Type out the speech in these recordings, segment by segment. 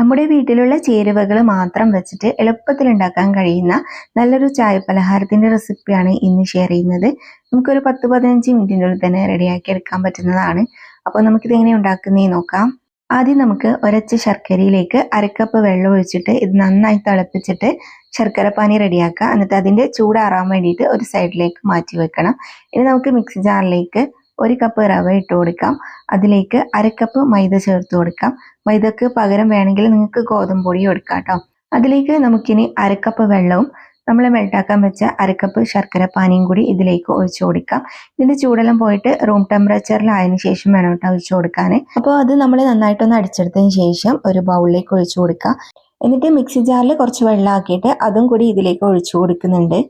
നമ്മുടെ വീട്ടിലുള്ള ചേരുവകൾ മാത്രം വെച്ചിട്ട് എളുപ്പത്തിൽ ഉണ്ടാക്കാൻ കഴിയുന്ന നല്ലൊരു ചായ പലഹാരത്തിന്റെ റെസിപ്പിയാണ് ഇന്ന് ഷെയർ ചെയ്യുന്നത്. നമുക്കൊരു 10-15 മിനിറ്റിനുള്ളിൽ തന്നെ റെഡിയാക്കി എടുക്കാൻ പറ്റുന്നതാണ്. അപ്പോൾ നമുക്കിത് എങ്ങനെ ഉണ്ടാക്കുന്നതെന്ന് നോക്കാം. ആദ്യം നമുക്ക് ഒരച്ച ശർക്കരയിലേക്ക് അരക്കപ്പ് വെള്ളം ഒഴിച്ചിട്ട് ഇത് നന്നായി തിളപ്പിച്ചിട്ട് ശർക്കര പാനി റെഡിയാക്കുക. എന്നിട്ട് അതിന്റെ ചൂടാറാൻ വേണ്ടിയിട്ട് ഒരു സൈഡിലേക്ക് മാറ്റി വെക്കണം. ഇനി നമുക്ക് മിക്സി ജാറിലേക്ക് 1 കപ്പ് റവ ഇട്ട് കൊടുക്കാം. അതിലേക്ക് അരക്കപ്പ് മൈദ ചേർത്ത് കൊടുക്കാം. മൈദക്ക് പകരം വേണമെങ്കിൽ നിങ്ങൾക്ക് ഗോതമ്പ് പൊടി എടുക്കാം കേട്ടോ. അതിലേക്ക് നമുക്കിനി അരക്കപ്പ് വെള്ളവും നമ്മൾ മെൽട്ടാക്കാൻ വെച്ച അരക്കപ്പ് ശർക്കര പാനിയും കൂടി ഇതിലേക്ക് ഒഴിച്ചു കൊടുക്കാം. ഇതിന്റെ ചൂടെല്ലാം പോയിട്ട് റൂം ടെമ്പറേച്ചറിലായതിനു ശേഷം വേണം കേട്ടോ ഒഴിച്ചു കൊടുക്കാൻ. അപ്പോൾ അത് നമ്മൾ നന്നായിട്ടൊന്ന് അടിച്ചെടുത്തതിന് ശേഷം ഒരു ബൗളിലേക്ക് ഒഴിച്ചു കൊടുക്കാം. എന്നിട്ട് മിക്സി ജാറിൽ കുറച്ച് വെള്ളം ആക്കിയിട്ട് അതും കൂടി ഇതിലേക്ക് ഒഴിച്ചു കൊടുക്കുന്നുണ്ട്.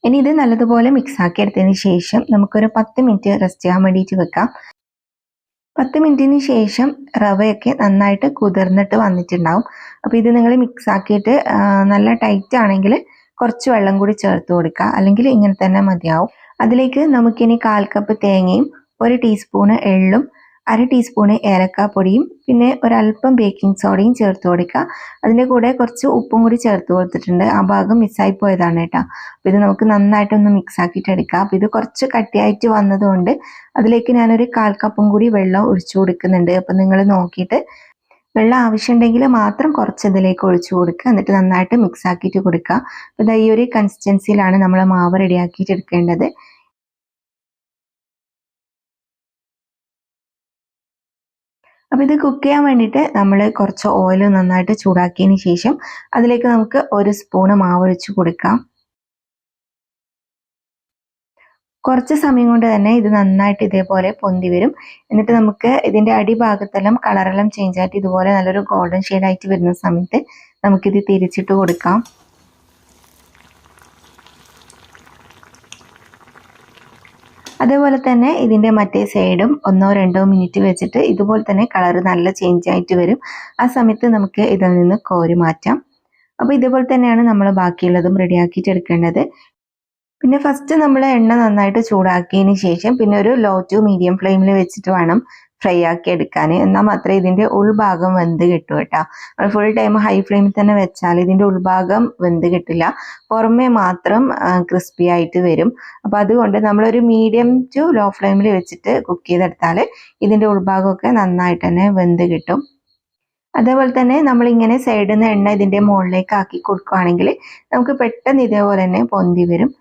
ഇനി ഇത് നല്ലതുപോലെ മിക്സ് ആക്കി എടുത്തതിന് ശേഷം നമുക്കൊരു 10 മിനിറ്റ് റെസ്റ്റ് ചെയ്യാൻ വേണ്ടിയിട്ട് വെക്കാം. 10 മിനിറ്റിന് ശേഷം റവയൊക്കെ നന്നായിട്ട് കുതിർന്നിട്ട് വന്നിട്ടുണ്ടാവും. അപ്പോൾ ഇത് നിങ്ങൾ മിക്സ് ആക്കിയിട്ട് നല്ല ടൈറ്റ് ആണെങ്കിൽ കുറച്ച് വെള്ളം കൂടി ചേർത്ത് കൊടുക്കുക, അല്ലെങ്കിൽ ഇങ്ങനെ തന്നെ മതിയാവും. അതിലേക്ക് നമുക്കിനി 1/4 കപ്പ് തേങ്ങയും 1 ടീസ്പൂണ് എള്ളും 1/2 ടീസ്പൂണ് ഏലക്കാപ്പൊടിയും പിന്നെ ഒരല്പം ബേക്കിംഗ് സോഡയും ചേർത്ത് കൊടുക്കുക. അതിൻ്റെ കൂടെ കുറച്ച് ഉപ്പും കൂടി ചേർത്ത് കൊടുത്തിട്ടുണ്ട്. ആ ഭാഗം മിസ്സായി പോയതാണ് കേട്ടോ. അപ്പോൾ ഇത് നമുക്ക് നന്നായിട്ടൊന്ന് മിക്സ് ആക്കിയിട്ട് എടുക്കാം. അപ്പോൾ ഇത് കുറച്ച് കട്ടിയായിട്ട് വന്നതുകൊണ്ട് അതിലേക്ക് ഞാനൊരു 1/4 കപ്പും കൂടി വെള്ളം ഒഴിച്ചു കൊടുക്കുന്നുണ്ട്. അപ്പോൾ നിങ്ങൾ നോക്കിയിട്ട് വെള്ളം ആവശ്യമുണ്ടെങ്കിൽ മാത്രം കുറച്ച് ഇതിലേക്ക് ഒഴിച്ചു കൊടുക്കുക. എന്നിട്ട് നന്നായിട്ട് മിക്സ് ആക്കിയിട്ട് കൊടുക്കുക. അപ്പോൾ ഈ ഒരു കൺസിസ്റ്റൻസിയിലാണ് നമ്മൾ മാവ് റെഡിയാക്കിയിട്ട് എടുക്കേണ്ടത്. അപ്പോൾ ഇത് കുക്ക് ചെയ്യാൻ വേണ്ടിയിട്ട് നമ്മൾ കുറച്ച് ഓയിൽ നന്നായിട്ട് ചൂടാക്കിയതിന് ശേഷം അതിലേക്ക് നമുക്ക് 1 സ്പൂണ് മാവ് ഒഴിച്ച് കൊടുക്കാം. കുറച്ച് സമയം കൊണ്ട് തന്നെ ഇത് നന്നായിട്ട് ഇതേപോലെ പൊന്തി വരും. എന്നിട്ട് നമുക്ക് ഇതിന്റെ അടിഭാഗത്തെല്ലാം കളറെല്ലാം ചേഞ്ച് ആയിട്ട് ഇതുപോലെ നല്ലൊരു ഗോൾഡൻ ഷെയ്ഡായിട്ട് വരുന്ന സമയത്ത് നമുക്കിത് തിരിച്ചിട്ട് കൊടുക്കാം. അതേപോലെ തന്നെ ഇതിന്റെ മറ്റേ സൈഡും 1-2 മിനിറ്റ് വെച്ചിട്ട് ഇതുപോലെ തന്നെ കളർ നല്ല ചേഞ്ച് ആയിട്ട് വരും. ആ സമയത്ത് നമുക്ക് ഇതിൽ നിന്ന് കോരി മാറ്റാം. അപ്പോൾ ഇതുപോലെ തന്നെയാണ് നമ്മൾ ബാക്കിയുള്ളതും റെഡിയാക്കിയിട്ട് എടുക്കേണ്ടത്. പിന്നെ ഫസ്റ്റ് നമ്മൾ എണ്ണ നന്നായിട്ട് ചൂടാക്കിയതിന് ശേഷം പിന്നെ ഒരു ലോ ടു മീഡിയം ഫ്ലെയിമിൽ വെച്ചിട്ട് വേണം ഫ്രൈ ആക്കി എടുക്കാൻ. എന്നാൽ മാത്രമേ ഇതിന്റെ ഉൾഭാഗം വെന്ത് കിട്ടൂ കേട്ടോ. നമ്മൾ ഫുൾ ടൈം ഹൈ ഫ്ലെയിമിൽ തന്നെ വെച്ചാൽ ഇതിന്റെ ഉൾഭാഗം വെന്ത് കിട്ടില്ല, പുറമേ മാത്രം ക്രിസ്പി ആയിട്ട് വരും. അപ്പോൾ അതുകൊണ്ട് നമ്മളൊരു മീഡിയം ടു ലോ ഫ്ലെയിമിൽ വെച്ചിട്ട് കുക്ക് ചെയ്തെടുത്താൽ ഇതിന്റെ ഉൾഭാഗമൊക്കെ നന്നായിട്ട് തന്നെ വെന്ത് കിട്ടും. അതേപോലെ തന്നെ നമ്മളിങ്ങനെ സൈഡിൽ നിന്ന് എണ്ണ ഇതിന്റെ മുകളിലേക്ക് ആക്കി കൊടുക്കുകയാണെങ്കിൽ നമുക്ക് പെട്ടെന്ന് ഇതേപോലെ തന്നെ പൊന്തി വരും.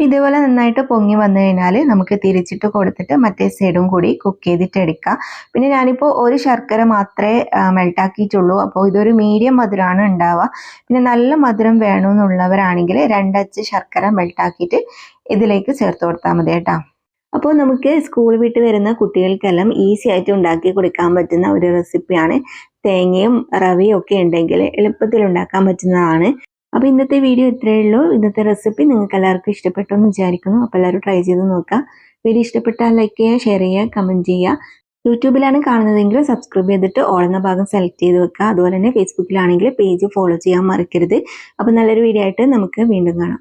ഇതേപോലെ നന്നായിട്ട് പൊങ്ങി വന്നു കഴിഞ്ഞാൽ നമുക്ക് തിരിച്ചിട്ട് കൊടുത്തിട്ട് മറ്റേ സൈഡും കൂടി കുക്ക് ചെയ്തിട്ട് എടുക്കാം. പിന്നെ ഞാനിപ്പോൾ 1 ശർക്കര മാത്രമേ മെൽട്ടാക്കിയിട്ടുള്ളൂ. അപ്പോൾ ഇതൊരു മീഡിയം മധുരമാണ് ഉണ്ടാവുക. പിന്നെ നല്ല മധുരം വേണമെന്നുള്ളവരാണെങ്കിൽ 2 അച്ച് ശർക്കര മെൽട്ടാക്കിയിട്ട് ഇതിലേക്ക് ചേർത്ത് കൊടുത്താൽ മതി കേട്ടോ. അപ്പോൾ നമുക്ക് സ്കൂൾ വിട്ട് വരുന്ന കുട്ടികൾക്കെല്ലാം ഈസി ആയിട്ട് ഉണ്ടാക്കി കൊടുക്കാൻ പറ്റുന്ന ഒരു റെസിപ്പിയാണ്. തേങ്ങയും റവയും ഒക്കെ ഉണ്ടെങ്കിൽ എളുപ്പത്തിൽ ഉണ്ടാക്കാൻ പറ്റുന്നതാണ്. അപ്പോൾ ഇന്നത്തെ വീഡിയോ ഇത്രയേ ഉള്ളൂ. ഇന്നത്തെ റെസിപ്പി നിങ്ങൾക്ക് എല്ലാവർക്കും ഇഷ്ടപ്പെട്ടു എന്ന് വിചാരിക്കുന്നു. അപ്പോൾ എല്ലാവരും ട്രൈ ചെയ്ത് നോക്കുക. വീഡിയോ ഇഷ്ടപ്പെട്ടാൽ ലൈക്ക് ചെയ്യുക, ഷെയർ ചെയ്യുക, കമൻറ്റ് ചെയ്യുക. യൂട്യൂബിലാണ് കാണുന്നതെങ്കിൽ സബ്സ്ക്രൈബ് ചെയ്തിട്ട് ഓൾ എന്ന ഭാഗം സെലക്ട് ചെയ്ത് വെക്കുക. അതുപോലെ തന്നെ ഫേസ്ബുക്കിലാണെങ്കിൽ പേജ് ഫോളോ ചെയ്യാൻ മറക്കരുത്. അപ്പോൾ നല്ലൊരു വീഡിയോ ആയിട്ട് നമുക്ക് വീണ്ടും കാണാം.